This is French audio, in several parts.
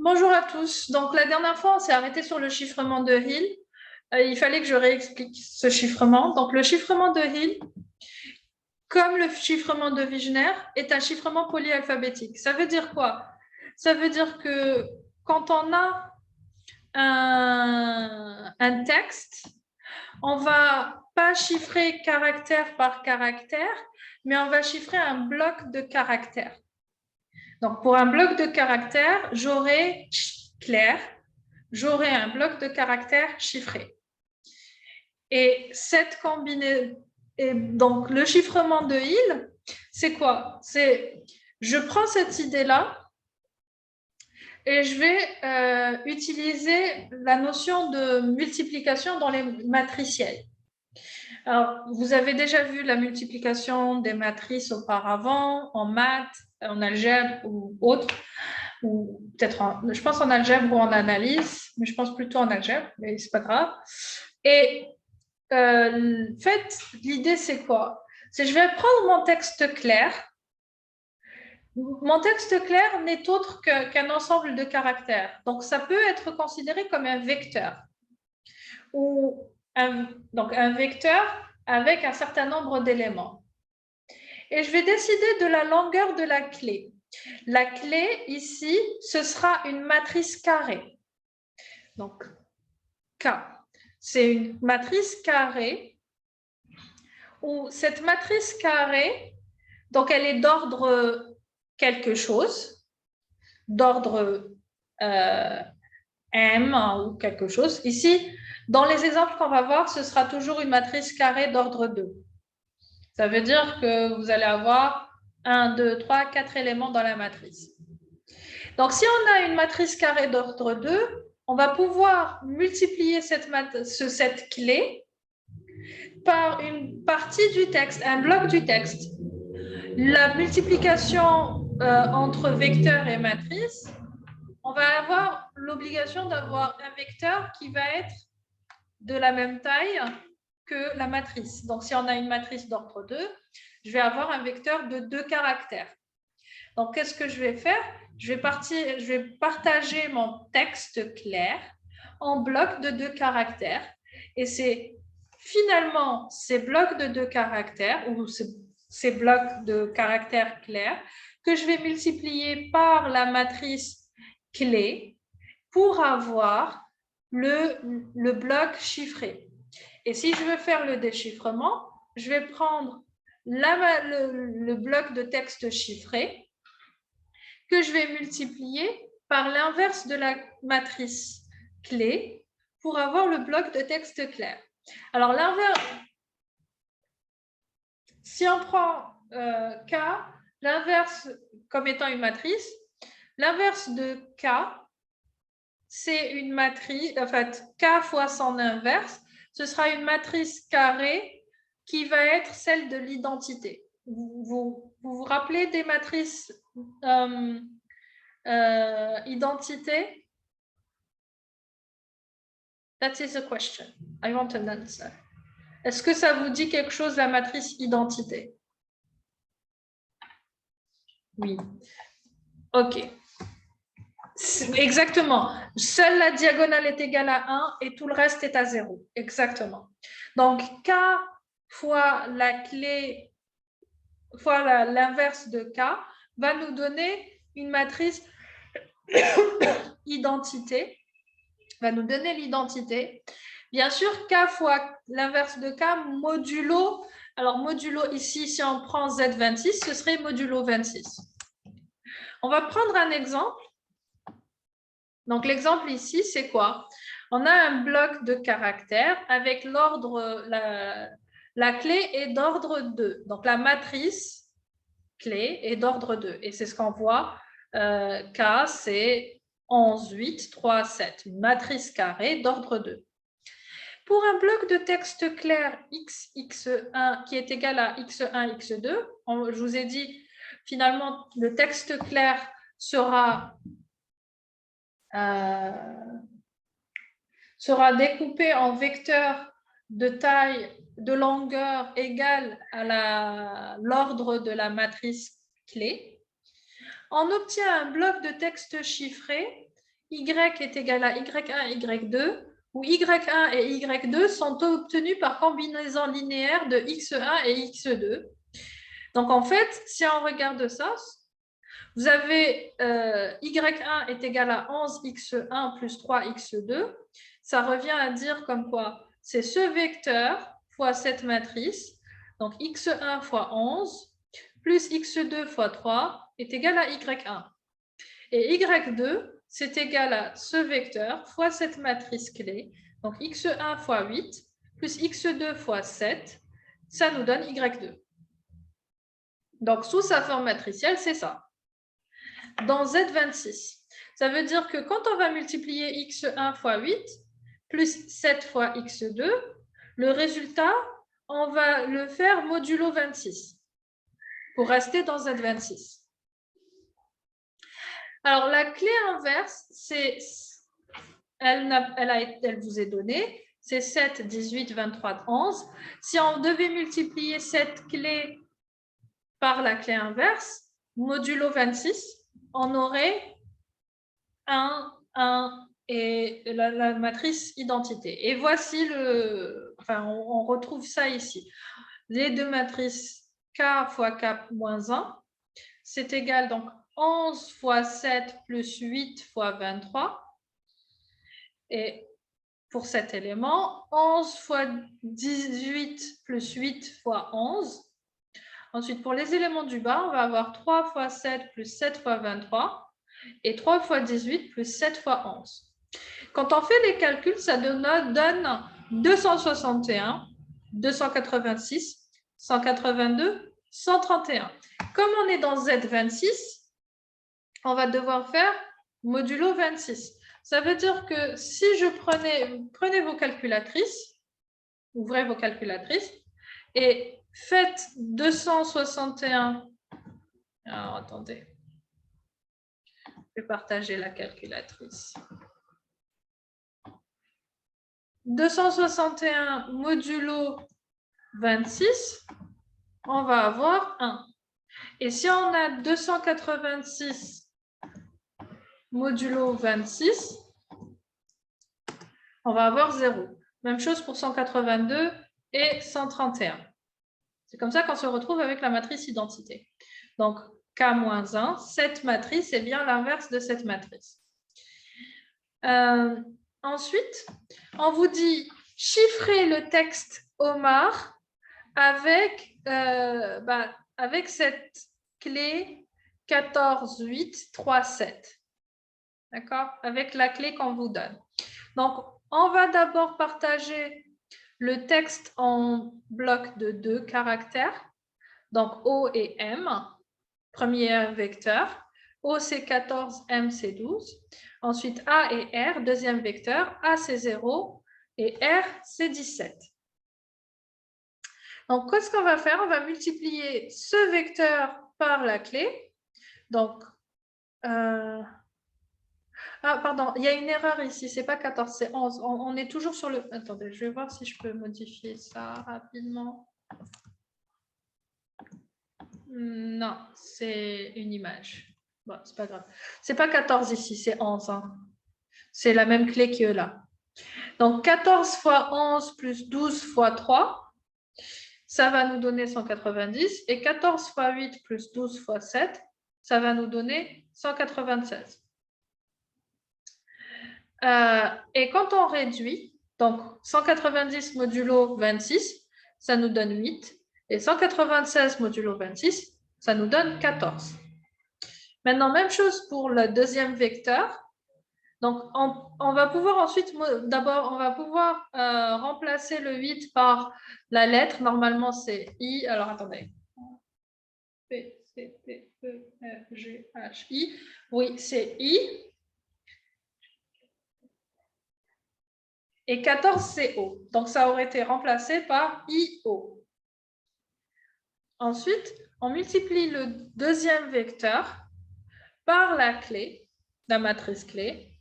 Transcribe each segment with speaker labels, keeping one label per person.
Speaker 1: Bonjour à tous. Donc, la dernière fois, on s'est arrêté sur le chiffrement de Hill. Il fallait que je réexplique ce chiffrement. Donc, le chiffrement de Hill, comme le chiffrement de Wigner, est un chiffrement polyalphabétique. Ça veut dire quoi? Ça veut dire que quand on a un texte, on va pas chiffrer caractère par caractère, mais on va chiffrer un bloc de caractères. Donc, pour un bloc de caractères, j'aurai clair, j'aurai un bloc de caractères chiffré. Et cette combinaison, donc le chiffrement de Hill, c'est quoi? C'est je prends cette idée-là et je vais utiliser la notion de multiplication dans les matriciels. Alors, vous avez déjà vu la multiplication des matrices auparavant, en maths, en algèbre ou autre, ou peut-être, je pense en algèbre ou en analyse, mais je pense plutôt en algèbre, mais c'est pas grave. Et en fait, l'idée, c'est quoi? C'est je vais prendre mon texte clair. Mon texte clair n'est autre qu'un ensemble de caractères. Donc, ça peut être considéré comme un vecteur. Donc, un vecteur avec un certain nombre d'éléments. Et je vais décider de la longueur de la clé. La clé, ici, ce sera une matrice carrée. Donc, K. C'est une matrice carrée où cette matrice carrée, donc elle est d'ordre quelque chose, d'ordre M ou quelque chose. Ici, dans les exemples qu'on va voir, ce sera toujours une matrice carrée d'ordre 2. Ça veut dire que vous allez avoir 1, 2, 3, 4 éléments dans la matrice. Donc, si on a une matrice carrée d'ordre 2, on va pouvoir multiplier cette clé par une partie du texte, un bloc du texte. La multiplication entre vecteur et matrice, on va avoir l'obligation d'avoir un vecteur qui va être de la même taille que la matrice. Donc, si on a une matrice d'ordre 2, je vais avoir un vecteur de 2 caractères. Donc, qu'est-ce que je vais faire? Je vais partager mon texte clair en blocs de 2 caractères. Et c'est finalement ces blocs de 2 caractères, ou ces blocs de caractères clairs, que je vais multiplier par la matrice clé pour avoir le bloc chiffré. Et si je veux faire le déchiffrement, je vais prendre le bloc de texte chiffré que je vais multiplier par l'inverse de la matrice clé pour avoir le bloc de texte clair. Alors, l'inverse, si on prend K, l'inverse comme étant une matrice, l'inverse de K, c'est une matrice, en fait, K fois son inverse, ce sera une matrice carrée qui va être celle de l'identité. Vous rappelez des matrices identité? That is a question. I want an answer. Est-ce que ça vous dit quelque chose, la matrice identité? Oui. OK. Exactement. Seule la diagonale est égale à 1 et tout le reste est à 0. Exactement. Donc, K fois la clé, fois l'inverse de K, va nous donner une matrice identité, va nous donner l'identité. Bien sûr, K fois l'inverse de K, modulo. Alors, modulo ici, si on prend Z26, ce serait modulo 26. On va prendre un exemple. Donc, l'exemple ici, c'est quoi? On a un bloc de caractères avec l'ordre, la clé est d'ordre 2. Donc, la matrice clé est d'ordre 2. Et c'est ce qu'on voit. K, c'est 11, 8, 3, 7. Une matrice carrée d'ordre 2. Pour un bloc de texte clair x, x1 qui est égal à x1, x2, je vous ai dit, finalement, le texte clair sera découpé en vecteurs de taille, de longueur égale à l'ordre de la matrice clé. On obtient un bloc de texte chiffré Y est égal à Y1 et Y2, où Y1 et Y2 sont obtenus par combinaison linéaire de X1 et X2. Donc, en fait, si on regarde ça, vous avez Y1 est égal à 11X1 plus 3X2. Ça revient à dire comme quoi c'est ce vecteur fois cette matrice, donc X1 fois 11, plus X2 fois 3 est égal à Y1. Et Y2, c'est égal à ce vecteur fois cette matrice clé, donc X1 fois 8, plus X2 fois 7, ça nous donne Y2. Donc, sous sa forme matricielle, c'est ça. Dans Z26, ça veut dire que quand on va multiplier X1 fois 8, plus 7 fois X2, le résultat, on va le faire modulo 26 pour rester dans Z26. Alors, la clé inverse, elle vous est donnée, c'est 7, 18, 23, 11. Si on devait multiplier cette clé par la clé inverse, modulo 26, on aurait 1 et la matrice identité. Et voici on retrouve ça ici. Les deux matrices K fois K moins 1, c'est égal donc 11 fois 7 plus 8 fois 23. Et pour cet élément, 11 fois 18 plus 8 fois 11. Ensuite, pour les éléments du bas, on va avoir 3 fois 7 plus 7 fois 23 et 3 fois 18 plus 7 fois 11. Quand on fait les calculs, ça donne 261, 286, 182, 131. Comme on est dans Z26, on va devoir faire modulo 26. Ça veut dire que si je prenez vos calculatrices, ouvrez vos calculatrices et faites 261. Alors, attendez. Je vais partager la calculatrice. 261 modulo 26, on va avoir 1. Et si on a 286 modulo 26, on va avoir 0. Même chose pour 182 et 131. C'est comme ça qu'on se retrouve avec la matrice identité. Donc, K-1, cette matrice est bien l'inverse de cette matrice. Ensuite, on vous dit chiffrer le texte Omar avec cette clé 14, 8, 3, 7. D'accord? Avec la clé qu'on vous donne. Donc, on va d'abord partager le texte en bloc de 2 caractères. Donc, O et M, premier vecteur. O, c'est 14, M, c'est 12. Ensuite, A et R, deuxième vecteur. A, c'est 0 et R, c'est 17. Donc, qu'est-ce qu'on va faire? On va multiplier ce vecteur par la clé. Donc, ah, pardon, il y a une erreur ici. Ce n'est pas 14, c'est 11. On est toujours sur le... Attendez, je vais voir si je peux modifier ça rapidement. Non, c'est une image. Bon, c'est pas grave. C'est pas 14 ici, c'est 11. Hein. C'est la même clé que là. Donc, 14 fois 11 plus 12 fois 3, ça va nous donner 190. Et 14 fois 8 plus 12 fois 7, ça va nous donner 196. Et quand on réduit, donc 190 modulo 26, ça nous donne 8. Et 196 modulo 26, ça nous donne 14. Maintenant, même chose pour le deuxième vecteur. Donc, on va pouvoir ensuite, d'abord, on va pouvoir remplacer le 8 par la lettre. Normalement, c'est I. Alors, attendez. P, C, T, E, F, G, H, I. Oui, c'est I. Et 14, c'est O. Donc, ça aurait été remplacé par IO. Ensuite, on multiplie le deuxième vecteur par la clé, la matrice clé.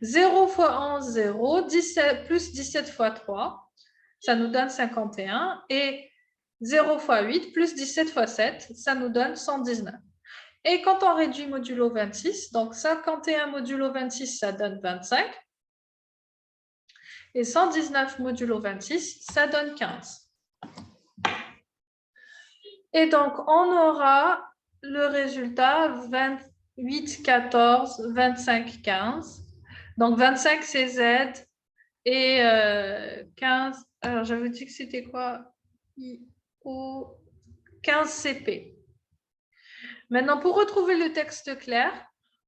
Speaker 1: 0 fois 11, 0, 17, plus 17 fois 3, ça nous donne 51. Et 0 fois 8, plus 17 fois 7, ça nous donne 119. Et quand on réduit modulo 26, donc 51 modulo 26, ça donne 25. Et 119 modulo 26, ça donne 15. Et donc, on aura le résultat 28, 14, 25, 15. Donc, 25, c'est Z. Et 15, alors j'avais dit que c'était quoi? IO 15 CP. Maintenant, pour retrouver le texte clair,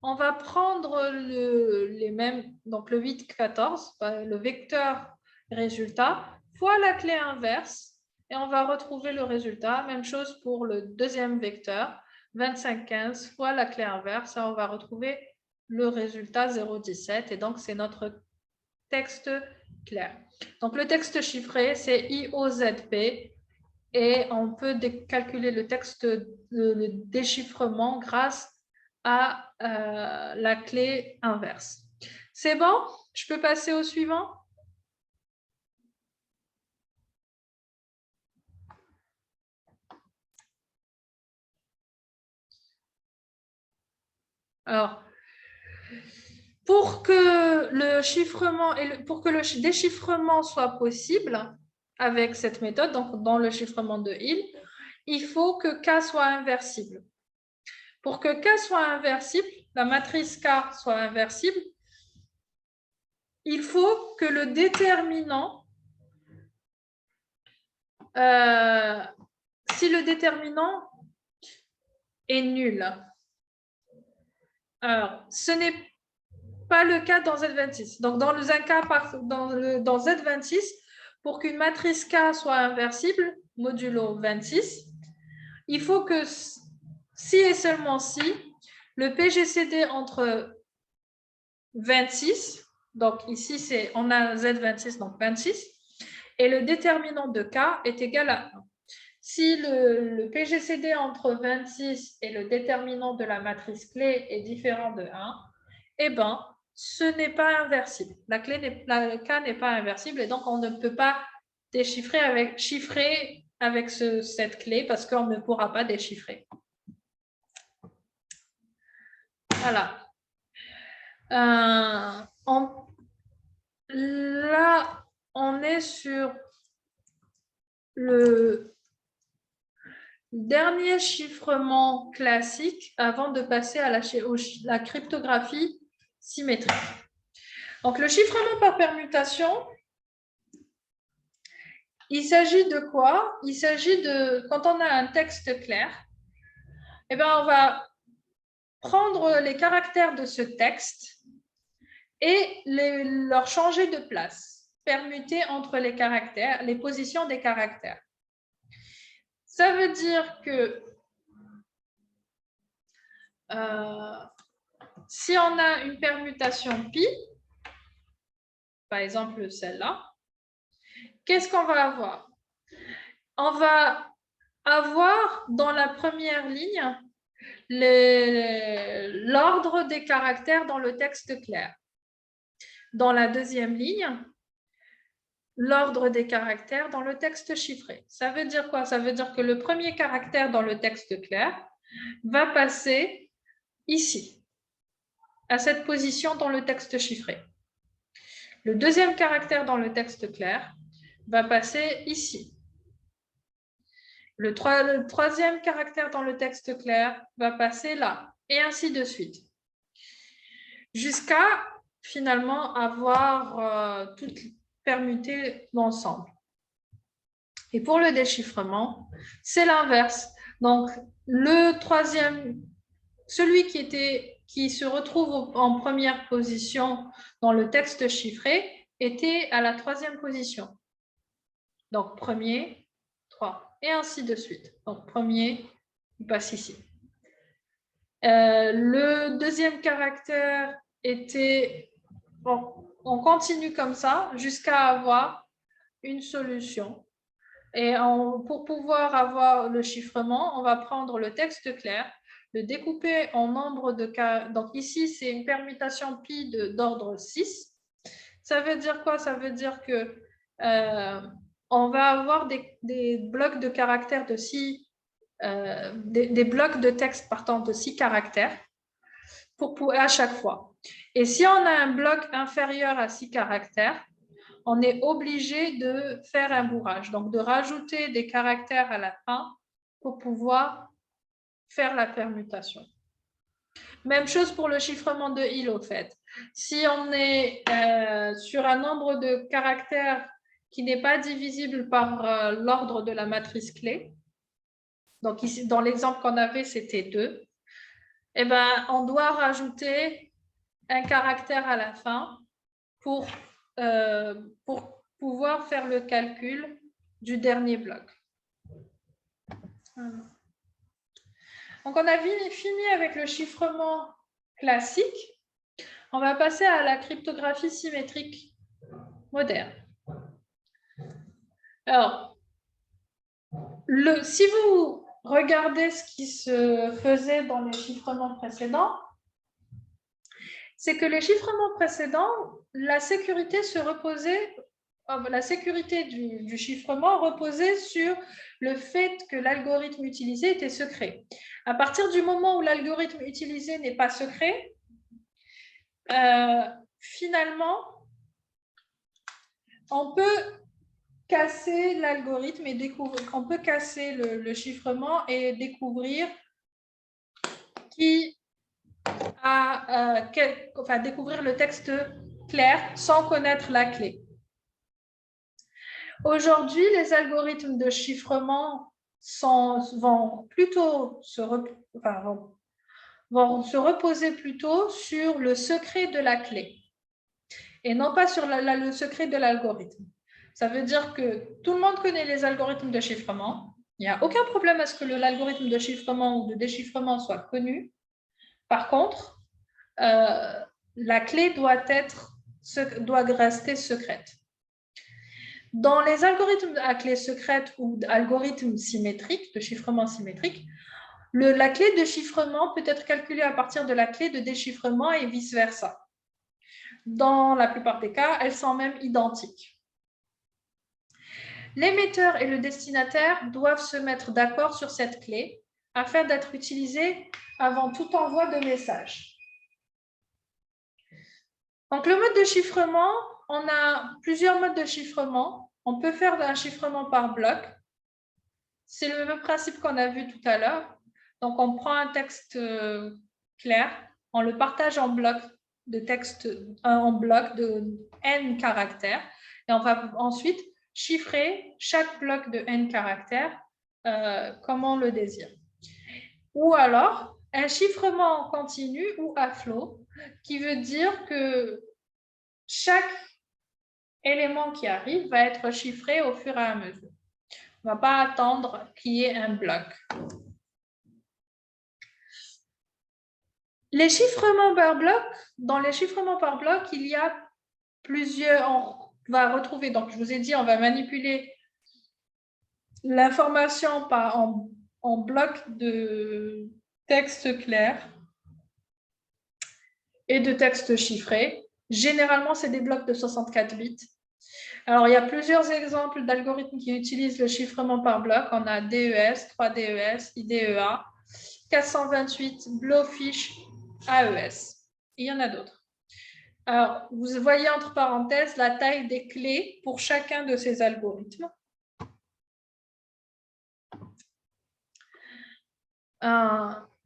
Speaker 1: on va prendre les mêmes, donc le 8, 14, le vecteur résultat, fois la clé inverse, et on va retrouver le résultat. Même chose pour le deuxième vecteur, 25, 15, fois la clé inverse, et on va retrouver le résultat 0,17, et donc c'est notre texte clair. Donc le texte chiffré, c'est IOZP, et on peut calculer le texte, le déchiffrement grâce à la clé inverse. C'est bon? Je peux passer au suivant? Alors, pour que le chiffrement pour que le déchiffrement soit possible avec cette méthode, donc dans le chiffrement de Hill, il faut que K soit inversible. Pour que K soit inversible, la matrice K soit inversible, il faut que le déterminant, si le déterminant est nul, alors ce n'est pas le cas dans Z26. Donc, dans un cas dans Z26, pour qu'une matrice K soit inversible, modulo 26, il faut que si et seulement si le PGCD entre 26, donc ici on a Z26, donc 26, et le déterminant de K est égal à 1. Si le PGCD entre 26 et le déterminant de la matrice clé est différent de 1, eh bien, ce n'est pas inversible. La K n'est pas inversible et donc on ne peut pas chiffrer avec cette clé parce qu'on ne pourra pas déchiffrer. Voilà. Là, on est sur le dernier chiffrement classique avant de passer à la cryptographie symétrique. Donc, le chiffrement par permutation, il s'agit de quoi? Il s'agit de, quand on a un texte clair, eh bien, on va prendre les caractères de ce texte et leur changer de place, permuter entre les caractères, les positions des caractères. Ça veut dire que si on a une permutation pi, par exemple celle-là, qu'est-ce qu'on va avoir? On va avoir dans la première ligne l'ordre des caractères dans le texte clair. Dans la deuxième ligne, l'ordre des caractères dans le texte chiffré. Ça veut dire quoi? Ça veut dire que le premier caractère dans le texte clair va passer ici, à cette position dans le texte chiffré. Le deuxième caractère dans le texte clair va passer ici. Le troisième caractère dans le texte clair va passer là, et ainsi de suite. Jusqu'à finalement avoir toutes permutées ensemble. Et pour le déchiffrement, c'est l'inverse. Donc, le troisième, celui qui se retrouve en première position dans le texte chiffré était à la troisième position. Donc, premier, 3, et ainsi de suite. Donc, premier, il passe ici. Le deuxième caractère était... Bon, on continue comme ça jusqu'à avoir une solution. Et pour pouvoir avoir le chiffrement, on va prendre le texte clair, le découper en nombre de cas. Donc ici, c'est une permutation pi d'ordre 6. Ça veut dire quoi? Ça veut dire que on va avoir des blocs de caractères de 6 des blocs de texte partant de 6 caractères à chaque fois. Et si on a un bloc inférieur à 6 caractères, on est obligé de faire un bourrage, donc de rajouter des caractères à la fin pour pouvoir faire la permutation. Même chose pour le chiffrement de Hill, au fait. Si on est sur un nombre de caractères qui n'est pas divisible par l'ordre de la matrice clé, donc ici, dans l'exemple qu'on avait, c'était 2, eh ben, on doit rajouter un caractère à la fin pour pouvoir faire le calcul du dernier bloc. Voilà. Donc, on a fini avec le chiffrement classique. On va passer à la cryptographie symétrique moderne. Alors, si vous regardez ce qui se faisait dans les chiffrements précédents, c'est que les chiffrements précédents, la sécurité du chiffrement reposait sur le fait que l'algorithme utilisé était secret. À partir du moment où l'algorithme utilisé n'est pas secret, finalement, on peut casser l'algorithme et on peut casser le chiffrement et découvrir découvrir le texte clair sans connaître la clé. Aujourd'hui, les algorithmes de chiffrement vont se reposer plutôt sur le secret de la clé et non pas sur le secret de l'algorithme. Ça veut dire que tout le monde connaît les algorithmes de chiffrement. Il n'y a aucun problème à ce que l'algorithme de chiffrement ou de déchiffrement soit connu. Par contre, la clé doit rester secrète. Dans les algorithmes à clé secrète ou algorithmes symétriques, de chiffrement symétrique, la clé de chiffrement peut être calculée à partir de la clé de déchiffrement et vice-versa. Dans la plupart des cas, elles sont même identiques. L'émetteur et le destinataire doivent se mettre d'accord sur cette clé afin d'être utilisée avant tout envoi de message. Donc, le mode de chiffrement, on a plusieurs modes de chiffrement. On peut faire un chiffrement par bloc. C'est le même principe qu'on a vu tout à l'heure. Donc, on prend un texte clair, on le partage en blocs de texte, en blocs de n caractères, et on va ensuite chiffrer chaque bloc de n caractères comme on le désire. Ou alors, un chiffrement en continu ou à flot, qui veut dire que chaque élément qui arrive va être chiffré au fur et à mesure. On ne va pas attendre qu'il y ait un bloc. Les chiffrements par bloc, dans les chiffrements par bloc, il y a plusieurs, on va retrouver, donc je vous ai dit, on va manipuler l'information en blocs de texte clair et de texte chiffré. Généralement, c'est des blocs de 64 bits. Alors, il y a plusieurs exemples d'algorithmes qui utilisent le chiffrement par bloc. On a DES, 3DES, IDEA, 428, Blowfish, AES. Il y en a d'autres. Alors, vous voyez entre parenthèses la taille des clés pour chacun de ces algorithmes.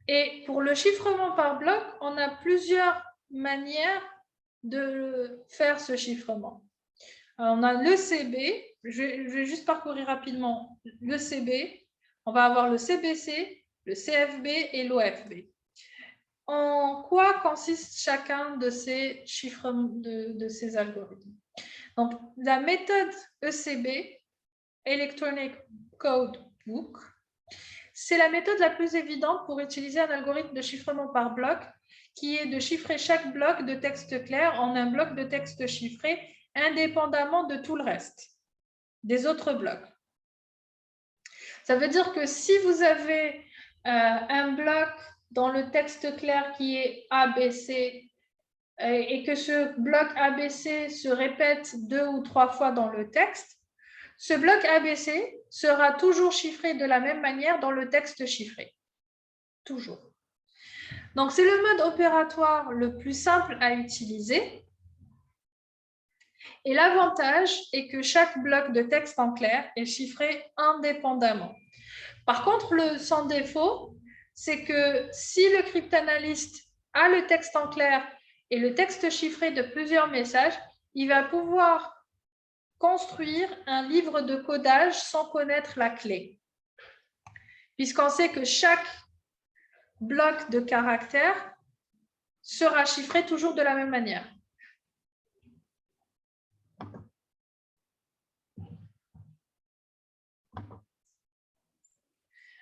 Speaker 1: Et pour le chiffrement par bloc, on a plusieurs manières de faire ce chiffrement. Alors, on a le CB, je vais juste parcourir rapidement le CB. On va avoir le CBC, le CFB et l'OFB. En quoi consiste chacun de ces de ces algorithmes? Donc, la méthode ECB, Electronic Code Book, c'est la méthode la plus évidente pour utiliser un algorithme de chiffrement par bloc, qui est de chiffrer chaque bloc de texte clair en un bloc de texte chiffré, indépendamment de tout le reste, des autres blocs. Ça veut dire que si vous avez un bloc dans le texte clair qui est ABC et que ce bloc ABC se répète 2 ou 3 fois dans le texte, ce bloc ABC sera toujours chiffré de la même manière dans le texte chiffré. Toujours. Donc, c'est le mode opératoire le plus simple à utiliser. Et l'avantage est que chaque bloc de texte en clair est chiffré indépendamment. Par contre, le sans défaut, c'est que si le cryptanalyste a le texte en clair et le texte chiffré de plusieurs messages, il va pouvoir construire un livre de codage sans connaître la clé. Puisqu'on sait que chaque bloc de caractères sera chiffré toujours de la même manière.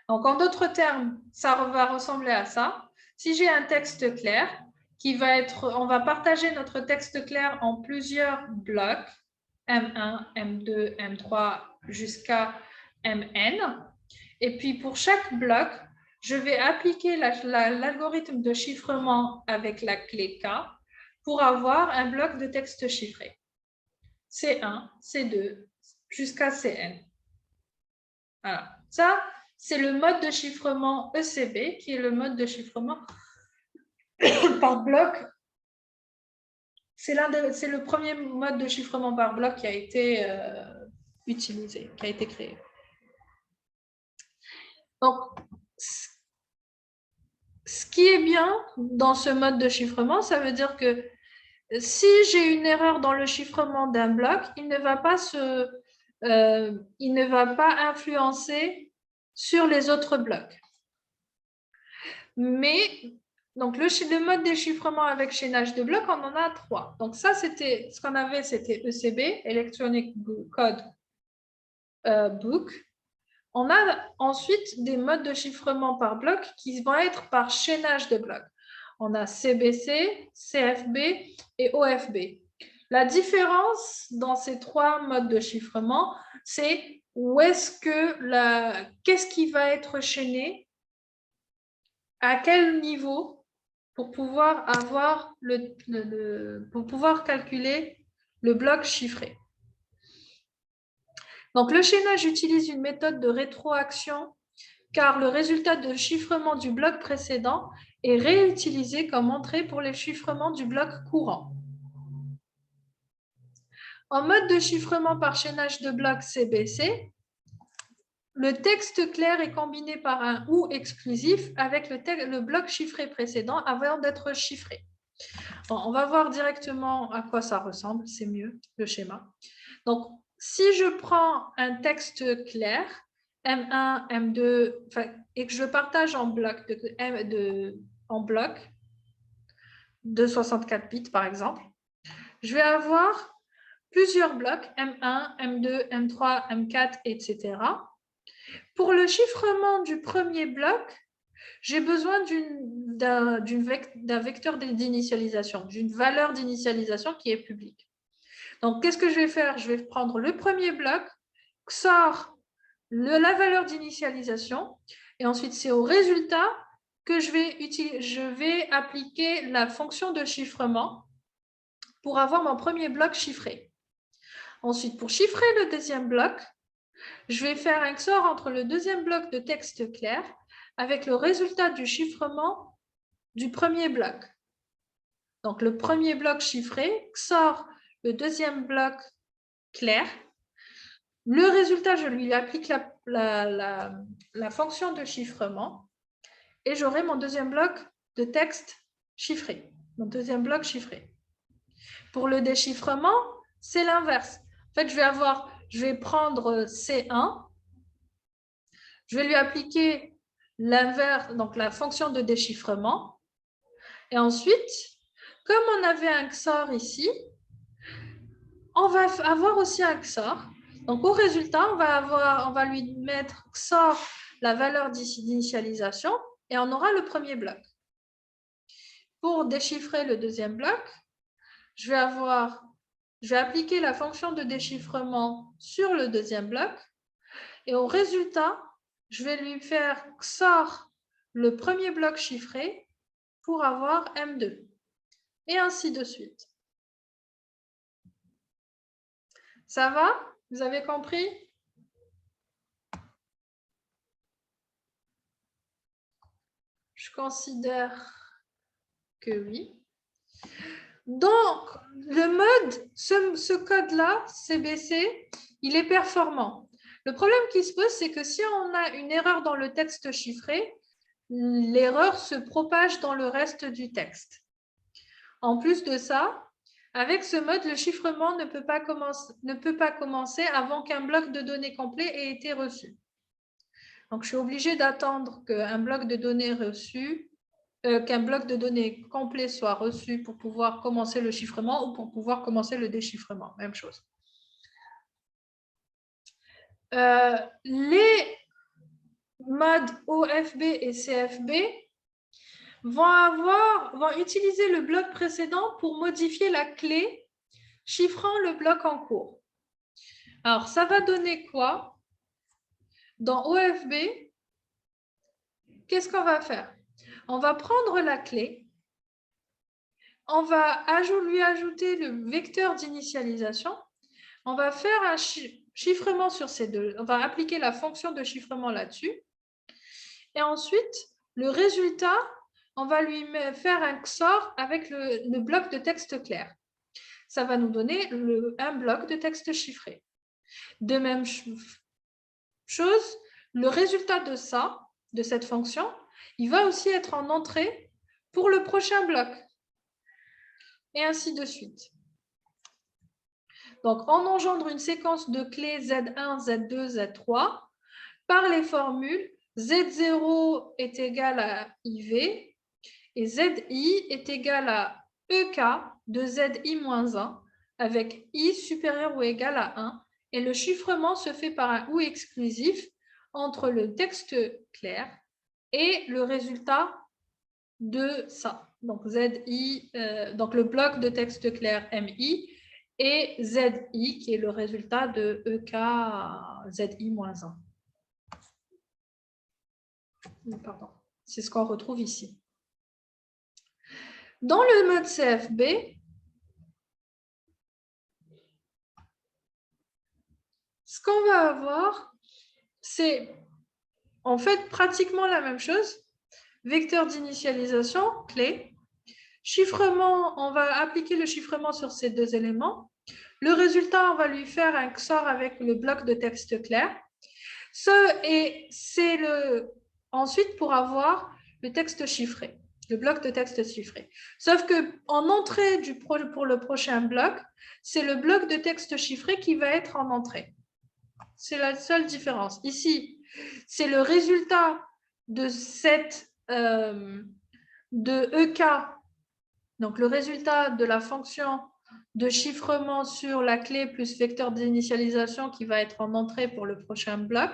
Speaker 1: Donc, en d'autres termes, ça va ressembler à ça. Si j'ai un texte clair, on va partager notre texte clair en plusieurs blocs, M1, M2, M3 jusqu'à Mn. Et puis, pour chaque bloc, je vais appliquer l'algorithme de chiffrement avec la clé K pour avoir un bloc de texte chiffré. C1, C2, jusqu'à Cn. Voilà. Ça, c'est le mode de chiffrement ECB, qui est le mode de chiffrement par bloc. C'est le premier mode de chiffrement par bloc qui a été utilisé, qui a été créé. Donc, ce qui est bien dans ce mode de chiffrement, ça veut dire que si j'ai une erreur dans le chiffrement d'un bloc, il ne va pas influencer sur les autres blocs. Mais donc le mode déchiffrement avec chaînage de blocs, on en a 3. Donc ça, c'était ce qu'on avait, c'était ECB, Electronic Code Book. On a ensuite des modes de chiffrement par bloc qui vont être par chaînage de blocs. On a CBC, CFB et OFB. La différence dans ces 3 modes de chiffrement, c'est qu'est-ce qui va être chaîné, à quel niveau, pour pouvoir pour pouvoir calculer le bloc chiffré. Donc, le chaînage utilise une méthode de rétroaction car le résultat de chiffrement du bloc précédent est réutilisé comme entrée pour les chiffrements du bloc courant. En mode de chiffrement par chaînage de blocs CBC, le texte clair est combiné par un OU exclusif avec le bloc chiffré précédent avant d'être chiffré. Bon, on va voir directement à quoi ça ressemble, c'est mieux, le schéma. Donc, si je prends un texte clair, M1, M2, et que je partage en bloc de 64 bits, par exemple, je vais avoir plusieurs blocs, M1, M2, M3, M4, etc. Pour le chiffrement du premier bloc, j'ai besoin d'un vecteur d'initialisation, d'une valeur d'initialisation qui est publique. Donc, qu'est-ce que je vais faire? Je vais prendre le premier bloc, XOR la valeur d'initialisation, et ensuite, c'est au résultat que je vais appliquer la fonction de chiffrement pour avoir mon premier bloc chiffré. Ensuite, pour chiffrer le deuxième bloc, je vais faire un XOR entre le deuxième bloc de texte clair avec le résultat du chiffrement du premier bloc. Donc, le premier bloc chiffré XOR le deuxième bloc clair. Le résultat, je lui applique la fonction de chiffrement et j'aurai mon deuxième bloc de texte chiffré, mon deuxième bloc chiffré. Pour le déchiffrement, c'est l'inverse. En fait, je vais prendre C1, je vais lui appliquer l'inverse, donc la fonction de déchiffrement. Et ensuite, comme on avait un XOR ici, on va avoir aussi un XOR. Donc, au résultat, on va lui mettre XOR la valeur d'initialisation et on aura le premier bloc. Pour déchiffrer le deuxième bloc, je vais appliquer la fonction de déchiffrement sur le deuxième bloc et au résultat, je vais lui faire XOR le premier bloc chiffré pour avoir M2 et ainsi de suite. Ça va? Vous avez compris? considère que oui. Donc, le mode, ce code-là, CBC, il est performant. Le problème qui se pose, c'est que si on a une erreur dans le texte chiffré, l'erreur se propage dans le reste du texte. En plus de ça, avec ce mode, le chiffrement ne peut pas commencer avant qu'un bloc de données complet ait été reçu. Donc, je suis obligée d'attendre qu'un bloc de données reçu, qu'un bloc de données complet soit reçu pour pouvoir commencer le chiffrement ou pour pouvoir commencer le déchiffrement. Même chose. Les modes OFB et CFB vont utiliser le bloc précédent pour modifier la clé chiffrant le bloc en cours. Alors, ça va donner quoi? Dans OFB, qu'est-ce qu'on va faire? On va prendre la clé, on va lui ajouter le vecteur d'initialisation, on va faire un chiffrement sur ces deux, on va appliquer la fonction de chiffrement là-dessus, et ensuite, le résultat, on va lui faire un XOR avec le bloc de texte clair. Ça va nous donner un bloc de texte chiffré. De même chose, le résultat de ça, de cette fonction, il va aussi être en entrée pour le prochain bloc. Et ainsi de suite. Donc, on engendre une séquence de clés Z1, Z2, Z3 par les formules Z0 est égal à IV et ZI est égal à EK de ZI-1 avec I supérieur ou égal à 1 et le chiffrement se fait par un OU exclusif entre le texte clair et le résultat de ça. Donc, ZI, donc le bloc de texte clair MI et ZI qui est le résultat de EK ZI-1. Pardon. C'est ce qu'on retrouve ici. Dans le mode CFB, ce qu'on va avoir, c'est en fait pratiquement la même chose. Vecteur d'initialisation, clé. Chiffrement, on va appliquer le chiffrement sur ces deux éléments. Le résultat, on va lui faire un XOR avec le bloc de texte clair. Ensuite, pour avoir le texte chiffré, le bloc de texte chiffré. Sauf qu'en entrée pour le prochain bloc, c'est le bloc de texte chiffré qui va être en entrée. C'est la seule différence. Ici, c'est le résultat de EK, donc le résultat de la fonction de chiffrement sur la clé plus vecteur d'initialisation qui va être en entrée pour le prochain bloc.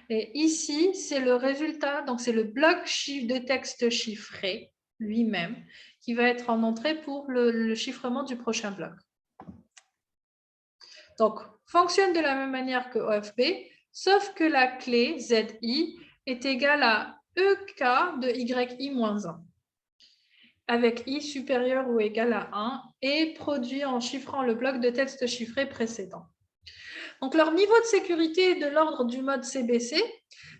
Speaker 1: Et ici, c'est le résultat, donc c'est le bloc de texte chiffré lui-même qui va être en entrée pour le chiffrement du prochain bloc. Donc, fonctionne de la même manière que OFB, sauf que la clé ZI est égale à EK de YI-1 avec I supérieur ou égal à 1 et produit en chiffrant le bloc de texte chiffré précédent. Donc, leur niveau de sécurité est de l'ordre du mode CBC.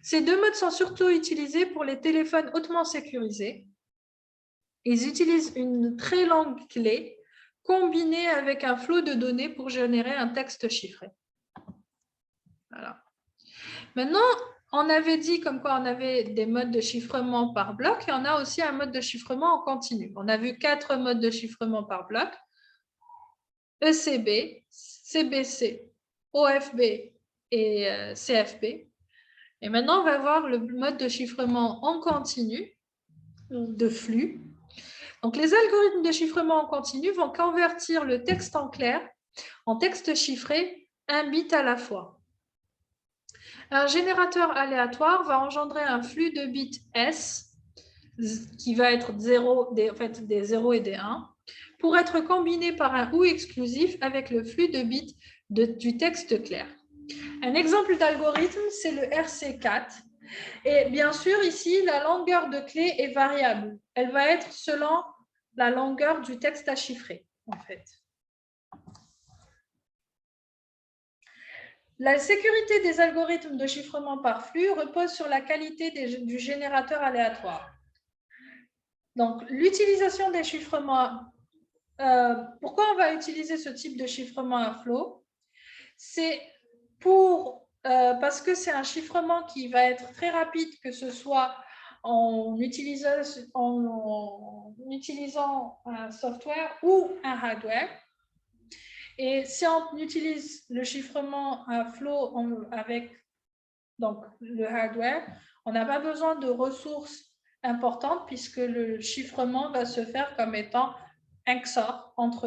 Speaker 1: Ces deux modes sont surtout utilisés pour les téléphones hautement sécurisés. Ils utilisent une très longue clé combinée avec un flot de données pour générer un texte chiffré. Voilà. Maintenant, on avait dit comme quoi on avait des modes de chiffrement par bloc et on a aussi un mode de chiffrement en continu. On a vu 4 modes de chiffrement par bloc. ECB, CBC, OFB et CFB. Et maintenant, on va voir le mode de chiffrement en continu, de flux. Donc, les algorithmes de chiffrement en continu vont convertir le texte en clair en texte chiffré, un bit à la fois. Un générateur aléatoire va engendrer un flux de bits S, qui va être des 0 et des 1, pour être combiné par un OU exclusif avec le flux de bits du texte clair. Un exemple d'algorithme, c'est le RC4. Et bien sûr, ici, la longueur de clé est variable. Elle va être selon la longueur du texte à chiffrer, en fait. La sécurité des algorithmes de chiffrement par flux repose sur la qualité du générateur aléatoire. Donc, l'utilisation des chiffrements, pourquoi on va utiliser ce type de chiffrement à flot? C'est parce que c'est un chiffrement qui va être très rapide, que ce soit en utilisant un software ou un hardware. Et si on utilise le chiffrement à flot avec donc, le hardware, on n'a pas besoin de ressources importantes puisque le chiffrement va se faire comme étant un XOR entre